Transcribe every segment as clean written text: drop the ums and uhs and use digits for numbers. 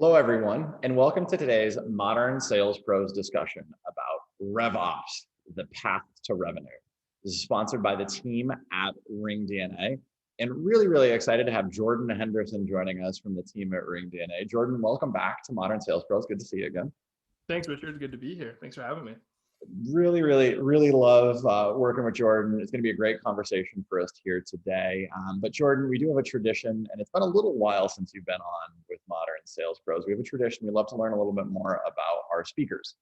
Hello, everyone, and welcome to today's Modern Sales Pros discussion about RevOps, the path to revenue. This is sponsored by the team at ringDNA, and really excited to have Jordan Henderson joining us from the team at ringDNA. Jordan, welcome back to Modern Sales Pros. Good to see you again. Thanks, Richard. Good to be here. Thanks for having me. Really love working with Jordan. It's going to be a great conversation for us here today. But Jordan, we do have a tradition, and it's been a little while since you've been on with Modern Sales Pros. We have a tradition. We love to learn a little bit more about our speakers.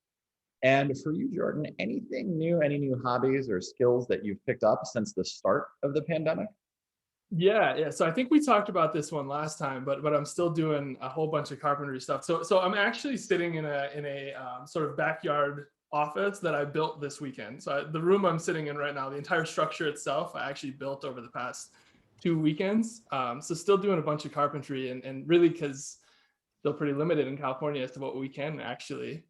And for you, Jordan, anything new, any new hobbies or skills that you've picked up since the start of the pandemic? Yeah. So I think we talked about this one last time, but I'm still doing a whole bunch of carpentry stuff. So I'm actually sitting in a sort of backyard office that I built this weekend. So the room I'm sitting in right now, the entire structure itself, I actually built over the past 2 weekends. So still doing a bunch of carpentry and really because still pretty limited in California as to what we can actually,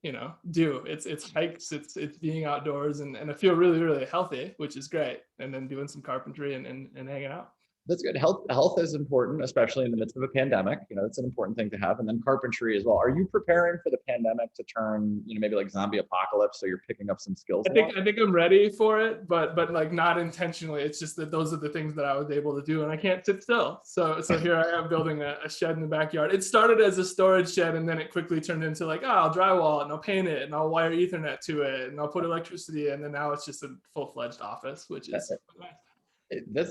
do. It's hikes, it's being outdoors, and I feel really healthy, which is great. And then doing some carpentry and hanging out. That's good. Health is important, especially in the midst of a pandemic. It's an important thing to have. And then carpentry as well. Are you preparing for the pandemic to turn, maybe like zombie apocalypse? So you're picking up some skills. I think I'm ready for it, but like not intentionally. It's just that those are the things that I was able to do, and I can't sit still. So here I am building a shed in the backyard. It started as a storage shed, and then it quickly turned into like, I'll drywall it, and I'll paint it, and I'll wire Ethernet to it, and I'll put electricity, and then now it's just a full-fledged office, which is nice.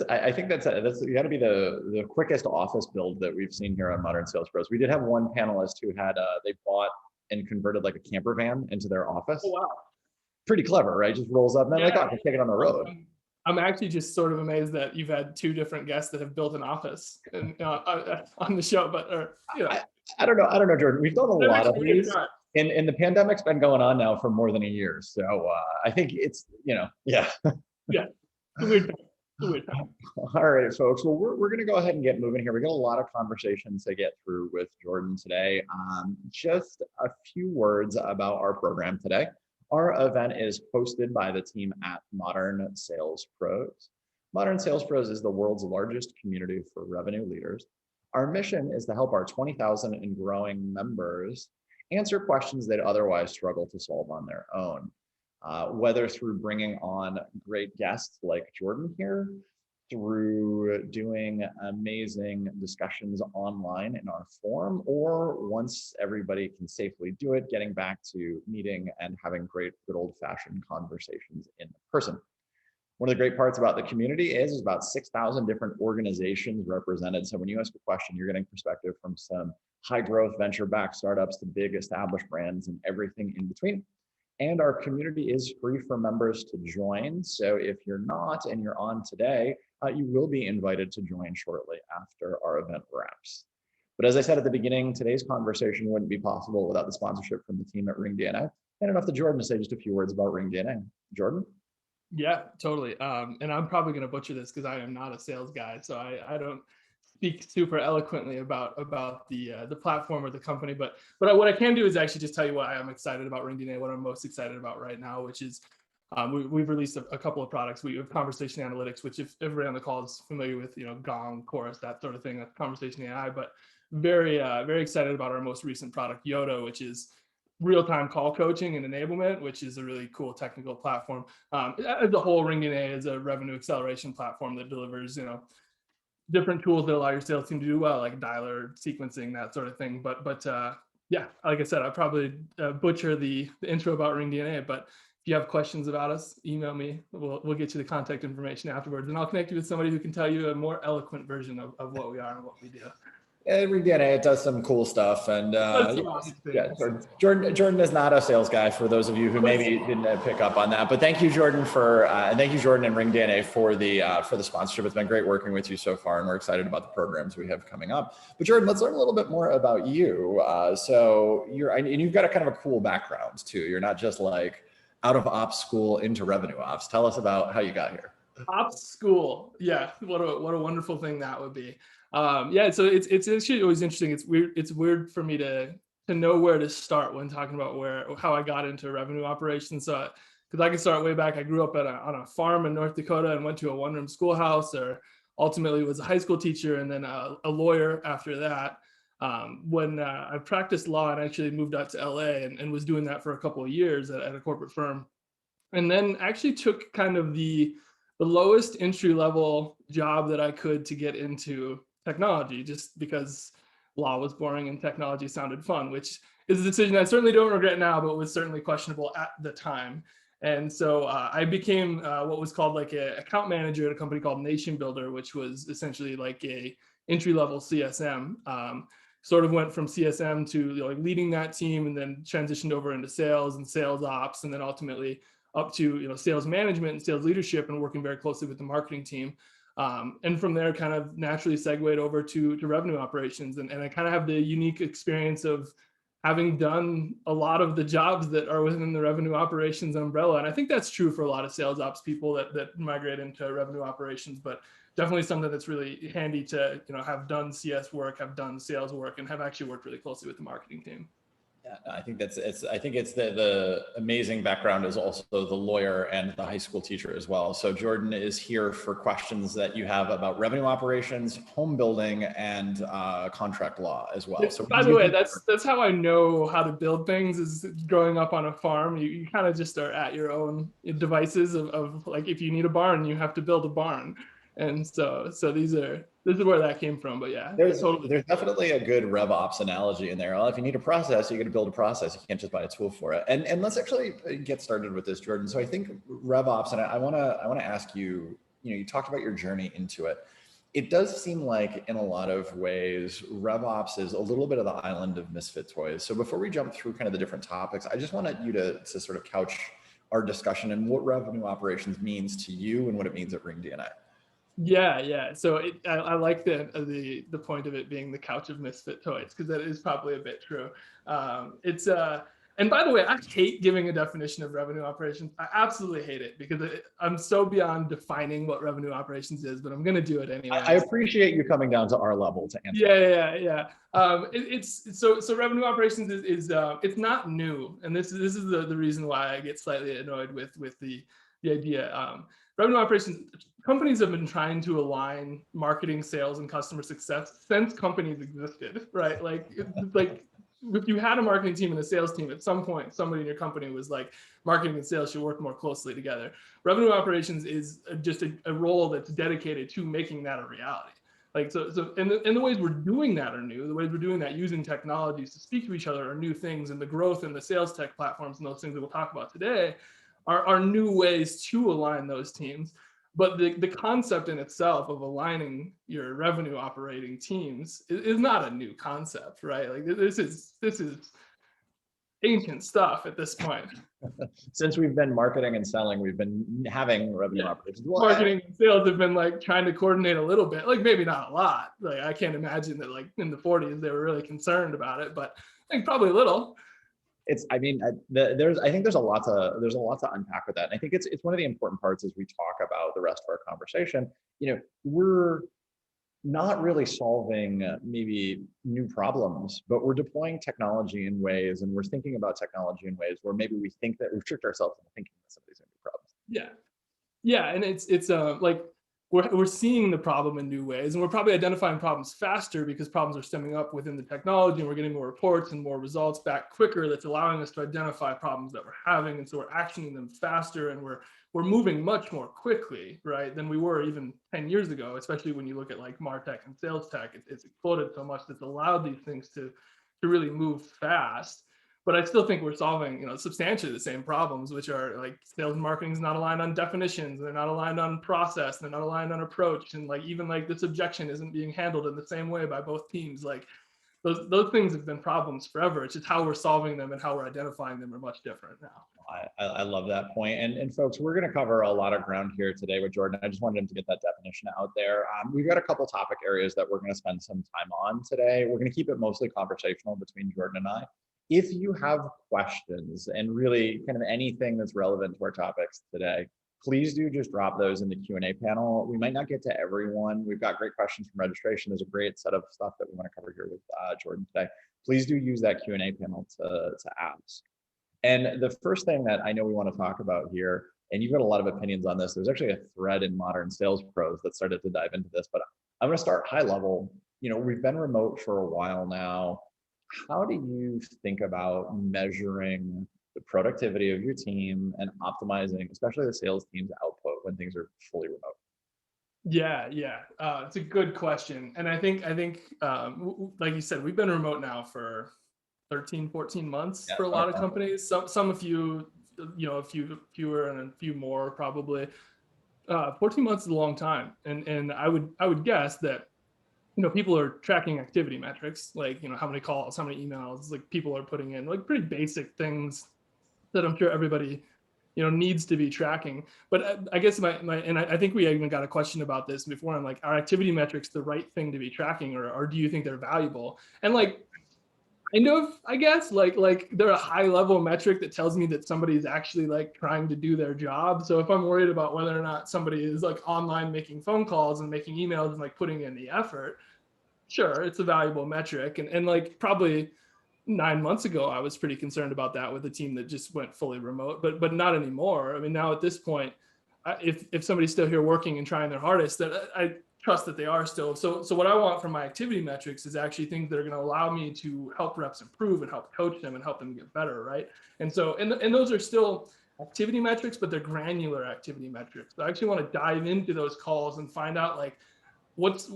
I think that's got to be the quickest office build that we've seen here on Modern Sales Pros. We did have one panelist who had they bought and converted like a camper van into their office. Oh, wow. Pretty clever, right? Just rolls up and then I can take it on the road. I'm actually just sort of amazed that you've had 2 different guests that have built an office on the show, but I don't know, Jordan. We've done a lot of these. And the pandemic's been going on now for more than a year. So I think it's, yeah. Yeah. Weird. All right, folks. Well, we're going to go ahead and get moving here. We got a lot of conversations to get through with Jordan today. Just a few words about our program today. Our event is hosted by the team at Modern Sales Pros. Modern Sales Pros is the world's largest community for revenue leaders. Our mission is to help our 20,000 and growing members answer questions they'd otherwise struggle to solve on their own. Whether through bringing on great guests like Jordan here, through doing amazing discussions online in our forum, or once everybody can safely do it, getting back to meeting and having great, good old-fashioned conversations in person. One of the great parts about the community is about 6,000 different organizations represented. So when you ask a question, you're getting perspective from some high-growth venture-backed startups to big established brands and everything in between. And our community is free for members to join. So if you're not and you're on today, you will be invited to join shortly after our event wraps. But as I said at the beginning, today's conversation wouldn't be possible without the sponsorship from the team at ringDNA. And enough to Jordan to say just a few words about ringDNA. Jordan? Yeah, totally. And I'm probably going to butcher this because I am not a sales guy. So I don't speak super eloquently about the platform or the company, but what I can do is actually just tell you why I'm excited about ringDNA, what I'm most excited about right now, which is we've released a couple of products. We have conversation analytics, which if everybody on the call is familiar with, Gong, Chorus, that sort of thing, conversation AI, but very excited about our most recent product, Yoda, which is real-time call coaching and enablement, which is a really cool technical platform. As a whole, ringDNA is a revenue acceleration platform that delivers, different tools that allow your sales team to do well, like dialer sequencing, that sort of thing. But yeah, like I said, I probably butcher the intro about ringDNA, but if you have questions about us, email me. We'll get you the contact information afterwards, and I'll connect you with somebody who can tell you a more eloquent version of what we are and what we do. ringDNA, it does some cool stuff, and Jordan is not a sales guy. For those of you who maybe didn't pick up on that, but thank you, Jordan, and ringDNA for the sponsorship. It's been great working with you so far, and we're excited about the programs we have coming up. But Jordan, let's learn a little bit more about you. So you've got a kind of a cool background too. You're not just like out of ops school into revenue ops. Tell us about how you got here. Ops school, yeah. What a wonderful thing that would be. Yeah, so it's actually always interesting. It's weird for me to know where to start when talking about how I got into revenue operations. So, because I can start way back. I grew up on a farm in North Dakota and went to a one-room schoolhouse, or ultimately was a high school teacher and then a lawyer after that. When I practiced law and actually moved out to LA and was doing that for a couple of years at a corporate firm. And then actually took kind of the lowest entry level job that I could to get into technology, just because law was boring and technology sounded fun, which is a decision I certainly don't regret now, but was certainly questionable at the time. And so I became what was called like a account manager at a company called Nation Builder, which was essentially like a entry level CSM. Sort of went from CSM to like leading that team, and then transitioned over into sales and sales ops, and then ultimately up to sales management and sales leadership, and working very closely with the marketing team. And from there, kind of naturally segued over to revenue operations, and I kind of have the unique experience of having done a lot of the jobs that are within the revenue operations umbrella. And I think that's true for a lot of sales ops people that migrate into revenue operations, but definitely something that's really handy to have done CS work, have done sales work, and have actually worked really closely with the marketing team. Yeah, I think it's the amazing background is also the lawyer and the high school teacher as well. So Jordan is here for questions that you have about revenue operations, home building, and contract law as well. So by the way, that's how I know how to build things, is growing up on a farm. You kind of just are at your own devices of like, if you need a barn, you have to build a barn. And so this is where that came from. But yeah, there's definitely a good RevOps analogy in there. Well, if you need a process, you're going to build a process. You can't just buy a tool for it. And let's actually get started with this, Jordan. So I think RevOps, and I want to ask you, you talked about your journey into it. It does seem like in a lot of ways, RevOps is a little bit of the island of misfit toys. So before we jump through kind of the different topics, I just wanted you to sort of couch our discussion and what revenue operations means to you and what it means at ringDNA. Yeah. So I like the point of it being the couch of misfit toys, because that is probably a bit true. And by the way, I hate giving a definition of revenue operations. I absolutely hate it, because I'm so beyond defining what revenue operations is, but I'm going to do it anyway. I appreciate you coming down to our level to answer. Yeah. So revenue operations is it's not new, and this is the reason why I get slightly annoyed with the idea. Revenue operations, companies have been trying to align marketing, sales, and customer success since companies existed, right? Like if you had a marketing team and a sales team, at some point, somebody in your company was like, marketing and sales should work more closely together. Revenue operations is just a role that's dedicated to making that a reality. Like, and the ways we're doing that are new. The ways we're doing that using technologies to speak to each other are new things, and the growth in the sales tech platforms and those things that we'll talk about today are new ways to align those teams. But the concept in itself of aligning your revenue operating teams is not a new concept, right? Like this is ancient stuff at this point. Since we've been marketing and selling, we've been having revenue operations. Well, marketing and sales have been like trying to coordinate a little bit, like maybe not a lot. Like I can't imagine that like in the 40s they were really concerned about it, but I think probably a little. I think there's a lot to unpack with that. And I think it's one of the important parts as we talk about the rest of our conversation. We're not really solving maybe new problems, but we're deploying technology in ways, and we're thinking about technology in ways where maybe we think that we've tricked ourselves into thinking that some of these are new problems. Yeah, and it's like we're seeing the problem in new ways, and we're probably identifying problems faster because problems are stemming up within the technology, and we're getting more reports and more results back quicker. That's allowing us to identify problems that we're having, and so we're actioning them faster, and we're moving much more quickly, right, than we were even 10 years ago. Especially when you look at like MarTech and sales tech, it's exploded so much that's allowed these things to really move fast. But I still think we're solving, substantially the same problems, which are like sales and marketing is not aligned on definitions. They're not aligned on process. They're not aligned on approach. And like, even like this objection isn't being handled in the same way by both teams. Like those things have been problems forever. It's just how we're solving them and how we're identifying them are much different now. I love that point. And folks, we're going to cover a lot of ground here today with Jordan. I just wanted him to get that definition out there. We've got a couple topic areas that we're going to spend some time on today. We're going to keep it mostly conversational between Jordan and I. If you have questions and really kind of anything that's relevant to our topics today, please do just drop those in the Q&A panel. We might not get to everyone. We've got great questions from registration. There's a great set of stuff that we want to cover here with Jordan today. Please do use that Q&A panel to ask. And the first thing that I know we want to talk about here, and you've got a lot of opinions on this, there's actually a thread in Modern Sales Pros that started to dive into this, but I'm going to start high level. we've been remote for a while now. How do you think about measuring the productivity of your team and optimizing, especially the sales team's output when things are fully remote? Yeah. It's a good question. And I think, like you said, we've been remote now for 13, 14 months Yeah. for a lot of companies. Some a few, a few fewer and a few more probably. 14 months is a long time. And I would guess that, people are tracking activity metrics, like, how many calls, how many emails, like people are putting in like pretty basic things that I'm sure everybody, needs to be tracking. But I guess and I think we even got a question about this before. I'm like, are activity metrics the right thing to be tracking, or do you think they're valuable? And like, I guess like they're a high level metric that tells me that somebody's actually like trying to do their job. So if I'm worried about whether or not somebody is like online making phone calls and making emails and like putting in the effort, sure, it's a valuable metric. And like probably 9 months ago, I was pretty concerned about that with a team that just went fully remote, but not anymore. I mean, now at this point, if somebody's still here working and trying their hardest, that I trust that they are still. So what I want from my activity metrics is actually things that are going to allow me to help reps improve and help coach them and help them get better, right? And so and those are still activity metrics, but they're granular activity metrics. So I actually want to dive into those calls and find out like what's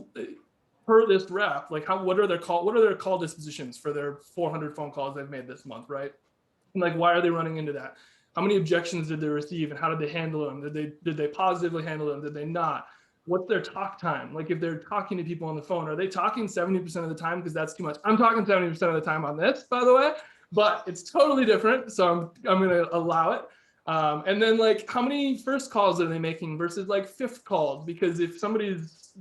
per this rep, like what are their call dispositions for their 400 phone calls they've made this month, right? And like, why are they running into that? How many objections did they receive, and how did they handle them? Did they positively handle them? Did they not? What's their talk time? Like, if they're talking to people on the phone, are they talking 70% of the time? Because that's too much. I'm talking 70% of the time on this, by the way, but it's totally different. So I'm going to allow it. And then like, how many first calls are they making versus like fifth calls? Because if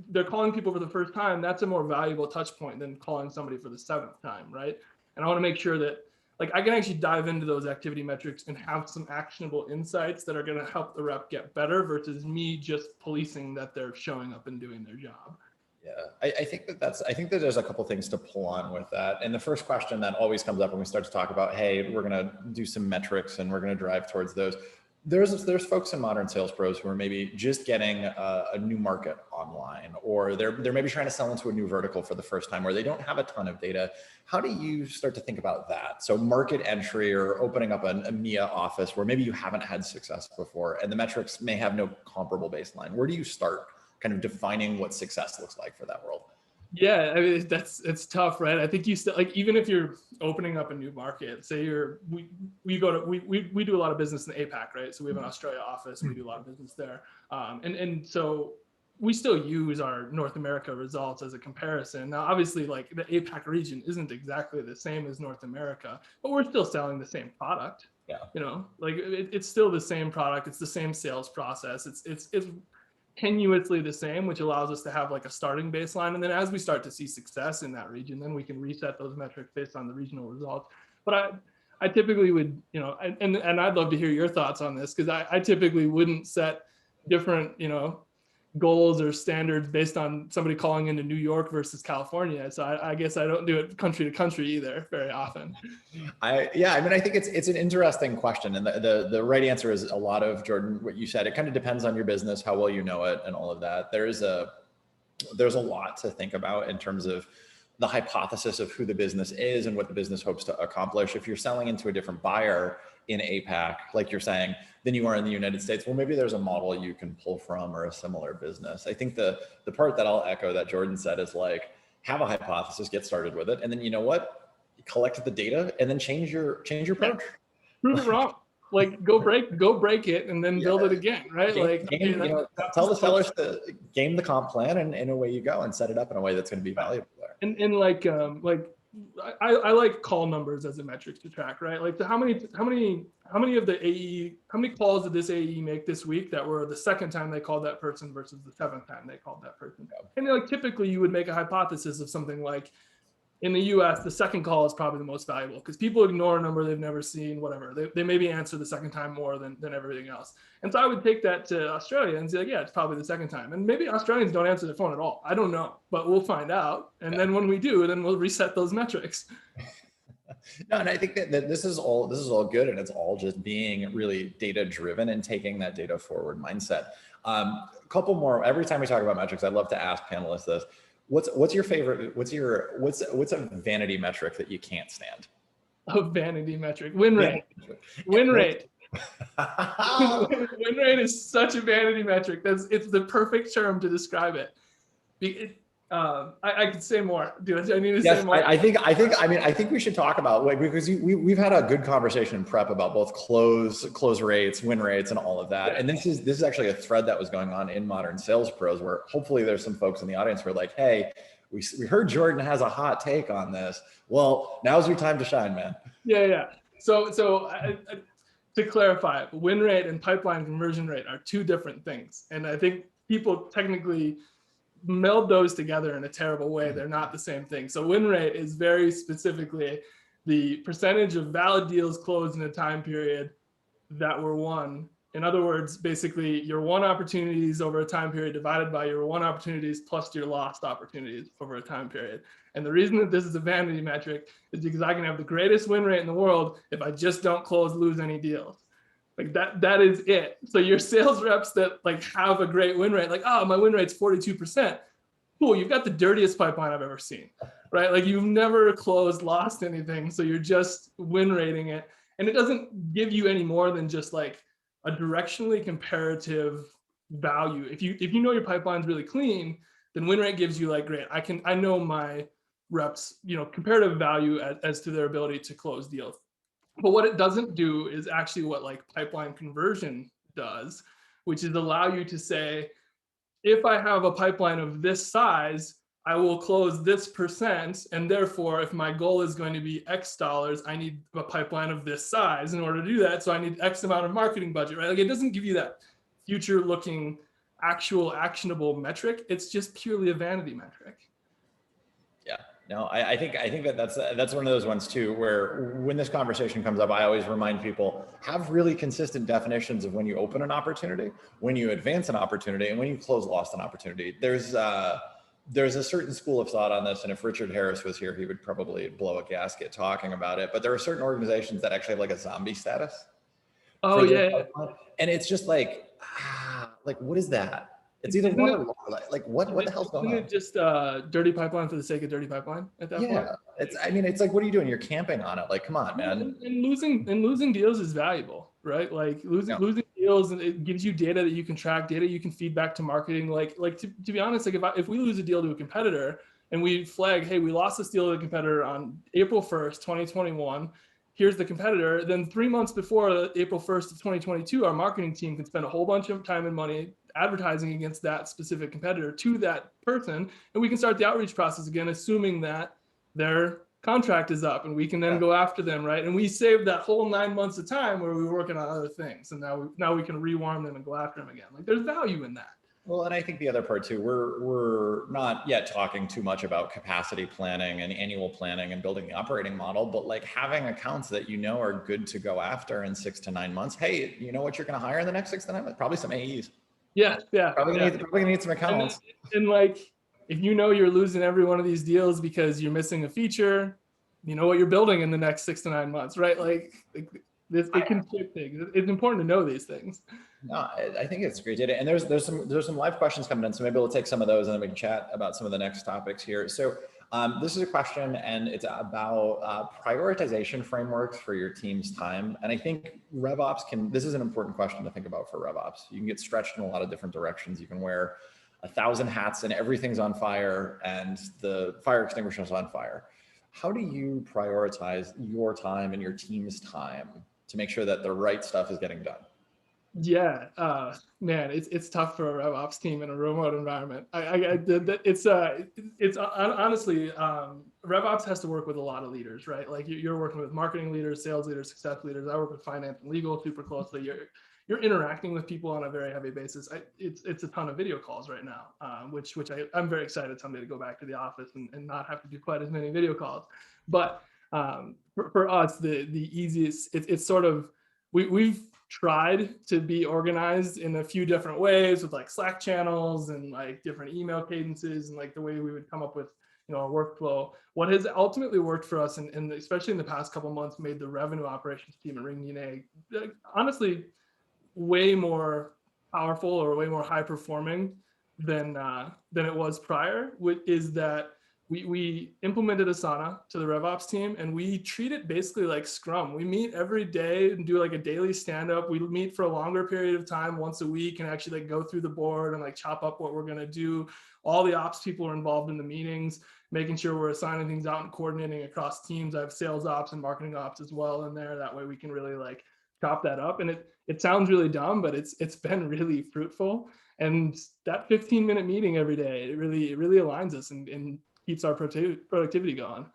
they're calling people for the first time, that's a more valuable touch point than calling somebody for the seventh time, right? And I want to make sure that like I can actually dive into those activity metrics and have some actionable insights that are going to help the rep get better versus me just policing that they're showing up and doing their job. Yeah, I think that there's a couple things to pull on with that. And the first question that always comes up when we start to talk about, hey, we're going to do some metrics and we're going to drive towards those. There's folks in modern sales pros who are maybe just getting a new market online, or they're maybe trying to sell into a new vertical for the first time, where they don't have a ton of data. How do you start to think about that? So market entry, or opening up an EMEA office where maybe you haven't had success before and the metrics may have no comparable baseline. Where do you start kind of defining what success looks like for that world? Yeah, I mean, it's tough, right? I think you still, like, even if you're opening up a new market, say we do a lot of business in the APAC, right? So we have an Australia office, we do a lot of business there. And so we still use our North America results as a comparison. Now, obviously, like the APAC region isn't exactly the same as North America, but we're still selling the same product. Yeah. Like it's still the same product. It's the same sales process. It's tenuously the same, which allows us to have like a starting baseline. And then as we start to see success in that region, then we can reset those metrics based on the regional results. But I typically would, and I'd love to hear your thoughts on this, because I typically wouldn't set different, goals or standards based on somebody calling into New York versus California. So I guess I don't do it country to country either very often. I mean, I think it's an interesting question, and the right answer is a lot of, Jordan, what you said. It kind of depends on your business, how well you know it, and all of that. There's a lot to think about in terms of the hypothesis of who the business is and what the business hopes to accomplish. If you're selling into a different buyer in APAC, like you're saying, than you are in the United States, well, maybe there's a model you can pull from, or a similar business. I think the part that I'll echo that Jordan said is like, have a hypothesis, get started with it, and then you know what, collect the data, and then change your approach. Prove it wrong. Like go break it, and then build it again, right? Tell the sellers to game the comp plan, and away you go, and set it up in a way that's going to be valuable there. And like I like call numbers as a metric to track, right? Like how many of the AE, how many calls did this AE make this week that were the second time they called that person versus the seventh time they called that person? And like typically you would make a hypothesis of something like, in the US, the second call is probably the most valuable, because people ignore a number they've never seen, whatever. They maybe answer the second time more than everything else. And so I would take that to Australia and say, like, yeah, it's probably the second time. And maybe Australians don't answer their phone at all. I don't know, but we'll find out. And then when we do, then we'll reset those metrics. No, and I think that this is all good, and it's all just being really data driven and taking that data forward mindset. A couple more. Every time we talk about metrics, I'd love to ask panelists this. What's your favorite? What's a vanity metric that you can't stand? A vanity metric, win rate. Win rate. Win rate is such a vanity metric. It's the perfect term to describe it. I could say more. Do I need to say more? I think we should talk about, like, because we've had a good conversation in prep about both close rates, win rates, and all of that. And this is actually a thread that was going on in Modern Sales Pros, where hopefully there's some folks in the audience who are like, hey, we heard Jordan has a hot take on this. Well, now's your time to shine, man. Yeah. So to clarify, win rate and pipeline conversion rate are two different things. And I think people technically meld those together in a terrible way. They're not the same thing. So win rate is very specifically the percentage of valid deals closed in a time period that were won. In other words, basically your won opportunities over a time period divided by your won opportunities plus your lost opportunities over a time period. And the reason that this is a vanity metric is because I can have the greatest win rate in the world if I just don't lose any deals. Like that is it. So your sales reps that like have a great win rate, like, oh, my win rate's 42%. Cool, you've got the dirtiest pipeline I've ever seen, right? Like you've never lost anything. So you're just win rating it. And it doesn't give you any more than just like a directionally comparative value. If you know your pipeline's really clean, then win rate gives you like, great, I know my reps, comparative value as to their ability to close deals. But what it doesn't do is actually what like pipeline conversion does, which is allow you to say, if I have a pipeline of this size, I will close this percent. And therefore, if my goal is going to be X dollars, I need a pipeline of this size in order to do that. So I need X amount of marketing budget, right? Like it doesn't give you that future looking actual actionable metric. It's just purely a vanity metric. Yeah. No, I think that's one of those ones too, where when this conversation comes up, I always remind people, have really consistent definitions of when you open an opportunity, when you advance an opportunity, and when you lost an opportunity. There's a certain school of thought on this, and if Richard Harris was here, he would probably blow a gasket talking about it. But there are certain organizations that actually have like a zombie status. Oh yeah. And it's just like what is that? It's either one or like what the hell's going on? Isn't it just dirty pipeline for the sake of dirty pipeline at that point? It's like, what are you doing? You're camping on it. Like, come on, man. And losing deals is valuable, right? Like losing deals, and it gives you data that you can track, data you can feed back to marketing. Like to be honest, like if we lose a deal to a competitor and we flag, hey, we lost this deal to a competitor on April 1st, 2021. Here's the competitor. Then 3 months before April 1st of 2022, our marketing team can spend a whole bunch of time and money advertising against that specific competitor to that person. And we can start the outreach process again, assuming that their contract is up and we can then go after them, right? And we saved that whole 9 months of time where we were working on other things. And now we can rewarm them and go after them again. Like there's value in that. Well, and I think the other part too, we're not yet talking too much about capacity planning and annual planning and building the operating model, but like having accounts that are good to go after in 6 to 9 months. Hey, you know what you're going to hire in the next 6 to 9 months? Probably some AEs. Yeah. Probably gonna need some accounts. And like, if you're losing every one of these deals because you're missing a feature, you know what you're building in the next 6 to 9 months, right? Like it can shift things. It's important to know these things. No, I think it's great data. And there's some live questions coming in. So maybe we'll take some of those and then we can chat about some of the next topics here. So this is a question and it's about prioritization frameworks for your team's time. And I think RevOps this is an important question to think about for RevOps. You can get stretched in a lot of different directions. You can wear 1,000 hats and everything's on fire and the fire extinguisher is on fire. How do you prioritize your time and your team's time to make sure that the right stuff is getting done? Yeah, man, it's tough for a RevOps team in a remote environment. It's honestly, RevOps has to work with a lot of leaders, right? Like you're working with marketing leaders, sales leaders, success leaders. I work with finance and legal super closely. You're interacting with people on a very heavy basis. It's a ton of video calls right now, which I'm very excited someday to go back to the office and not have to do quite as many video calls. But for us, the easiest, it's sort of, we've tried to be organized in a few different ways with like Slack channels and like different email cadences and like the way we would come up with a workflow. What has ultimately worked for us, and especially in the past couple of months, made the revenue operations team at ringDNA honestly way more powerful or way more high performing than it was prior, is that we implemented Asana to the RevOps team, and we treat it basically like Scrum. We meet every day and do like a daily stand-up. We meet for a longer period of time once a week and actually like go through the board and like chop up what we're gonna do. All the ops people are involved in the meetings, making sure we're assigning things out and coordinating across teams. I have sales ops and marketing ops as well in there. That way we can really like chop that up. And it sounds really dumb, but it's been really fruitful. And that 15-minute meeting every day, it really aligns us and keeps our productivity going.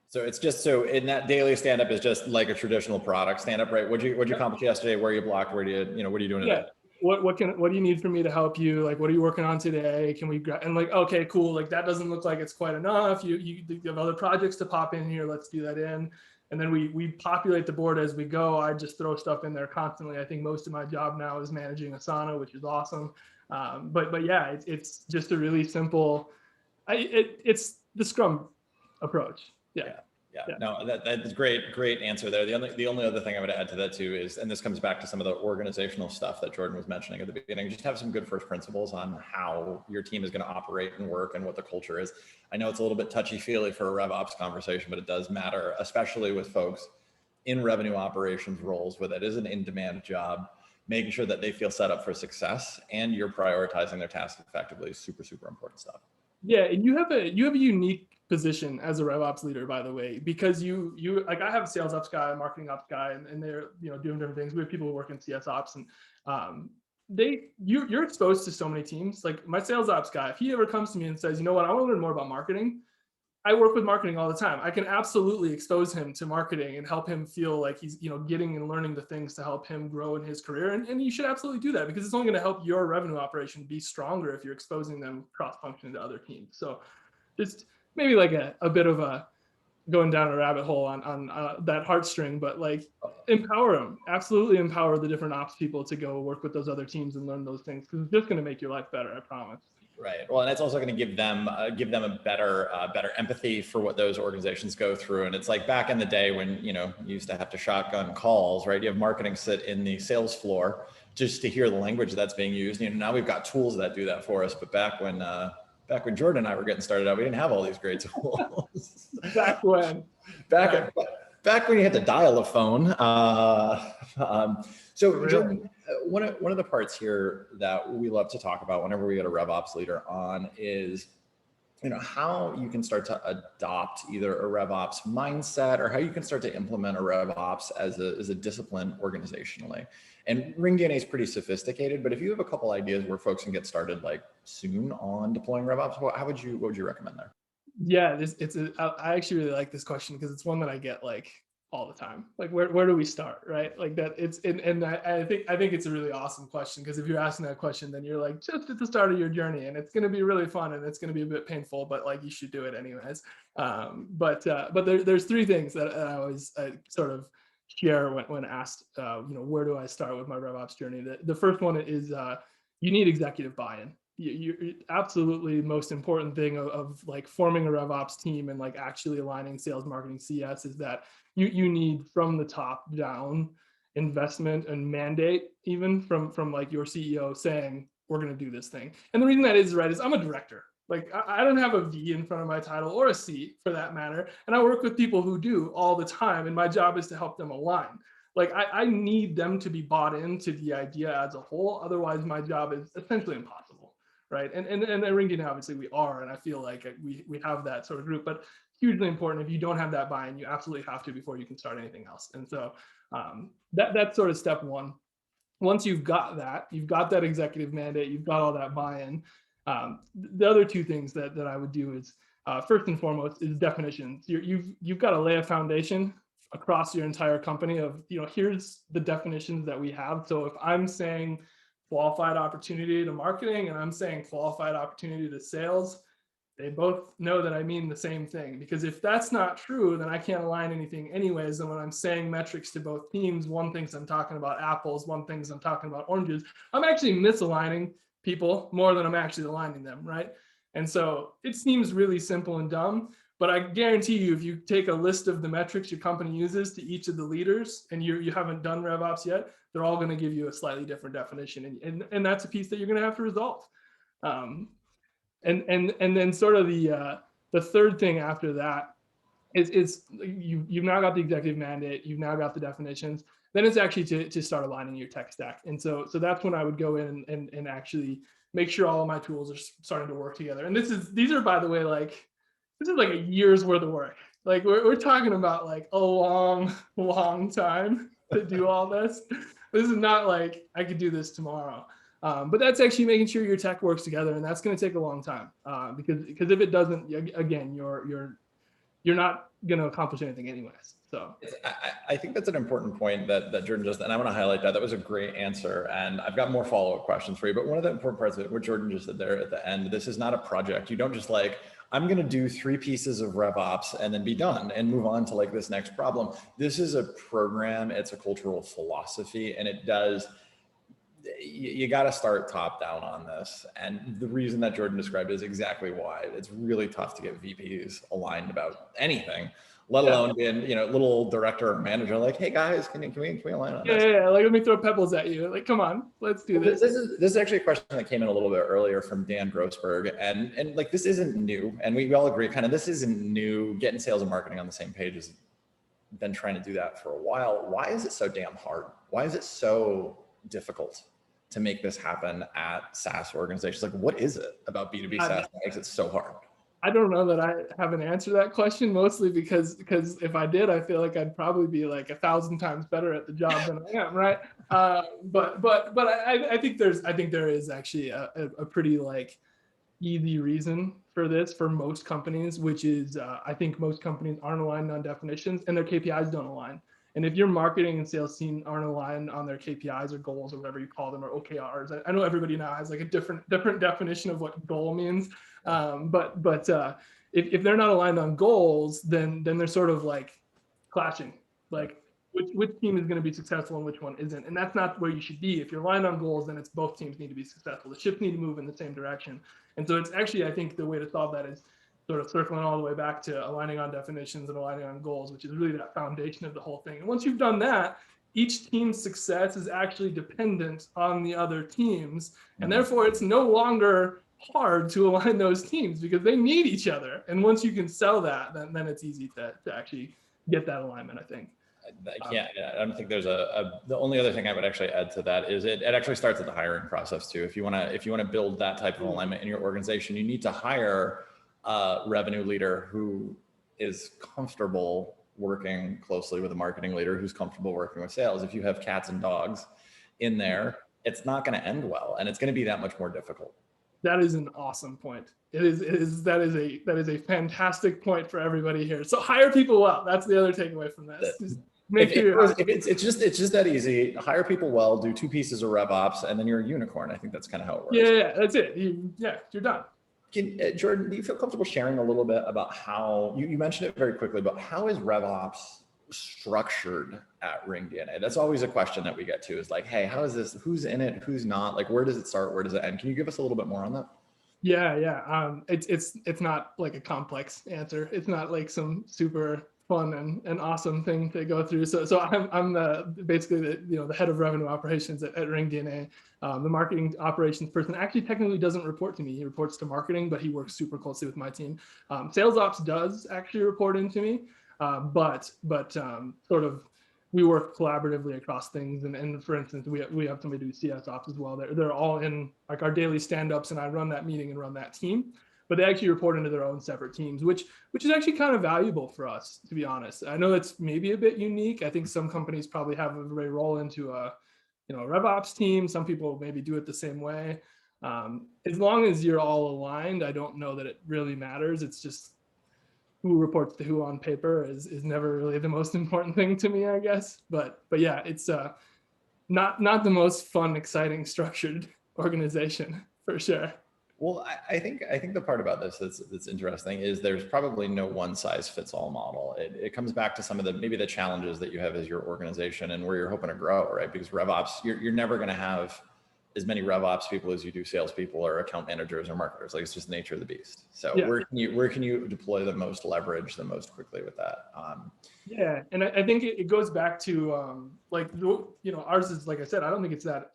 So it's just, so in that daily stand-up is just like a traditional product stand-up, right? What'd you accomplish yesterday? Where are you blocked? Where do you, what are you doing today? What do you need from me to help you? Like, what are you working on today? Can we, and like, okay, cool. Like that doesn't look like it's quite enough. You have other projects to pop in here. Let's do that in. And then we populate the board as we go. I just throw stuff in there constantly. I think most of my job now is managing Asana, which is awesome. But yeah, it's just a really simple, it's the Scrum approach. Yeah. No, that's great answer there. The only other thing I would add to that too is, and this comes back to some of the organizational stuff that Jordan was mentioning at the beginning, just have some good first principles on how your team is going to operate and work and what the culture is. I know it's a little bit touchy-feely for a RevOps conversation, but it does matter, especially with folks in revenue operations roles where that is an in-demand job. Making sure that they feel set up for success and you're prioritizing their tasks effectively is super, super important stuff. Yeah, and you have a unique position as a RevOps leader, by the way, because you like, I have a sales ops guy, a marketing ops guy, and they're doing different things. We have people who work in CS ops, and you're exposed to so many teams. Like my sales ops guy, if he ever comes to me and says, you know what, I want to learn more about marketing, I work with marketing all the time. I can absolutely expose him to marketing and help him feel like he's getting and learning the things to help him grow in his career. And you should absolutely do that, because it's only going to help your revenue operation be stronger if you're exposing them cross-functioning to other teams. So just maybe like a bit of a going down a rabbit hole on that heartstring, but like empower them, absolutely empower the different ops people to go work with those other teams and learn those things, because it's just going to make your life better, I promise. Right. Well, and it's also going to give them a better empathy for what those organizations go through. And it's like back in the day when you used to have to shotgun calls, right? You have marketing sit in the sales floor just to hear the language that's being used. Now we've got tools that do that for us. But back when Jordan and I were getting started out, we didn't have all these great tools. Back when you had to dial a phone. So Jordan, one of the parts here that we love to talk about whenever we get a RevOps leader on is, how you can start to adopt either a RevOps mindset or how you can start to implement a RevOps as a discipline organizationally. And ringDNA is pretty sophisticated, but if you have a couple ideas where folks can get started like soon on deploying RevOps, what would you recommend there? Yeah, I actually really like this question, because it's one that I get like all the time. Like, where do we start, right? Like that I think it's a really awesome question, because if you're asking that question, then you're like just at the start of your journey, and it's going to be really fun and it's going to be a bit painful, but like you should do it anyways. But there's three things that I always sort of share when asked, where do I start with my RevOps journey? The first one is you need executive buy-in. You absolutely most important thing of like forming a RevOps team and like actually aligning sales, marketing, CS is that you need from the top down investment and mandate, even from like your CEO saying, we're going to do this thing. And the reason that is, right, is I'm a director. Like I don't have a V in front of my title, or a C for that matter. And I work with people who do all the time. And my job is to help them align. Like I need them to be bought into the idea as a whole. Otherwise my job is essentially impossible. Right. And at ringDNA, obviously we are, and I feel like we have that sort of group, but hugely important. If you don't have that buy-in, you absolutely have to before you can start anything else. And so that's sort of step one. Once you've got that executive mandate, you've got all that buy-in. The other two things that I would do is first and foremost is definitions. You've got to lay a foundation across your entire company of, here's the definitions that we have. So if I'm saying qualified opportunity to marketing and I'm saying qualified opportunity to sales, they both know that I mean the same thing. Because if that's not true, then I can't align anything anyways. And when I'm saying metrics to both teams, one thinks I'm talking about apples, one thinks I'm talking about oranges. I'm actually misaligning people more than I'm actually aligning them, right? And so it seems really simple and dumb, but I guarantee you, if you take a list of the metrics your company uses to each of the leaders, and you haven't done RevOps yet, they're all going to give you a slightly different definition. And that's a piece that you're going to have to resolve. And then sort of the third thing after that is you've now got the executive mandate, you've now got the definitions. Then it's actually to start aligning your tech stack. And so that's when I would go in and actually make sure all of my tools are starting to work together. And these are, by the way, like, this is like a year's worth of work. Like we're talking about like a long time to do all this. This is not like I could do this tomorrow. But that's actually making sure your tech works together, and that's going to take a long time because if it doesn't, again, you're not going to accomplish anything anyways. So I think that's an important point that Jordan just, and I want to highlight that. That was a great answer. And I've got more follow-up questions for you, but one of the important parts of it, what Jordan just said there at the end, this is not a project. You don't just like, I'm going to do 3 pieces of RevOps and then be done and move on to like this next problem. This is a program. It's a cultural philosophy, and it does, you got to start top down on this. And the reason that Jordan described is exactly why. It's really tough to get VPs aligned about anything, let alone being, little director or manager like, hey guys, can we align on this? Yeah, like let me throw pebbles at you. Like, come on, let's do this. This is actually a question that came in a little bit earlier from Dan Grossberg, and like, this isn't new, and we all agree kind of this isn't new. Getting sales and marketing on the same page has been trying to do that for a while. Why is it so damn hard? Why is it so difficult to make this happen at SaaS organizations? Like, what is it about B2B SaaS that makes it so hard? I don't know that I have an answer to that question, mostly because if I did, I feel like I'd probably be like 1,000 times better at the job than I am, right? But I think there is actually a pretty like easy reason for this for most companies, which is I think most companies aren't aligned on definitions and their KPIs don't align. And if your marketing and sales team aren't aligned on their KPIs or goals or whatever you call them, or OKRs, I know everybody now has like a different definition of what goal means. But if they're not aligned on goals, then they're sort of like clashing. Like which team is going to be successful and which one isn't, and that's not where you should be. If you're aligned on goals, then it's both teams need to be successful. The ships need to move in the same direction. And so it's actually, I think the way to solve that is sort of circling all the way back to aligning on definitions and aligning on goals, which is really that foundation of the whole thing. And once you've done that, each team's success is actually dependent on the other teams, and therefore it's no longer hard to align those teams because they need each other. And once you can sell that, then it's easy to actually get that alignment, I think. I don't think there's the only other thing I would actually add to that is it actually starts at the hiring process too. If you want to build that type of alignment in your organization, you need to hire a revenue leader who is comfortable working closely with a marketing leader who's comfortable working with sales. If you have cats and dogs in there, it's not going to end well, and it's going to be that much more difficult. That is an awesome point. That is a fantastic point for everybody here. So hire people well. That's the other takeaway from this. It's just that easy. Hire people well, do 2 pieces of RevOps, and then you're a unicorn. I think that's kind of how it works. Yeah, that's it. You're done. Jordan, do you feel comfortable sharing a little bit about how you mentioned it very quickly, but how is RevOps structured at ringDNA? That's always a question that we get to, is like, hey, how is this? Who's in it? Who's not? Like, where does it start? Where does it end? Can you give us a little bit more on that? Yeah. It's not like a complex answer. It's not like some super fun and awesome thing to go through. So I'm basically the head of revenue operations at ringDNA. The marketing operations person actually technically doesn't report to me. He reports to marketing, but he works super closely with my team. Sales ops does actually report into me, but sort of we work collaboratively across things. And for instance, we have somebody do CS ops as well. They're all in like our daily stand-ups, and I run that meeting and run that team. But they actually report into their own separate teams, which is actually kind of valuable for us, to be honest. I know it's maybe a bit unique. I think some companies probably have everybody roll into a RevOps team. Some people maybe do it the same way. As long as you're all aligned, I don't know that it really matters. It's just who reports to who on paper is never really the most important thing to me, I guess. But yeah, it's not the most fun, exciting, structured organization for sure. Well, I think the part about this that's interesting is there's probably no one size fits all model. It comes back to some of maybe the challenges that you have as your organization and where you're hoping to grow, right? Because RevOps, you're never going to have as many RevOps people as you do salespeople or account managers or marketers. Like, it's just the nature of the beast. So yeah. Where can you deploy the most leverage the most quickly with that? Yeah, and I think it goes back to ours is, like I said, I don't think it's that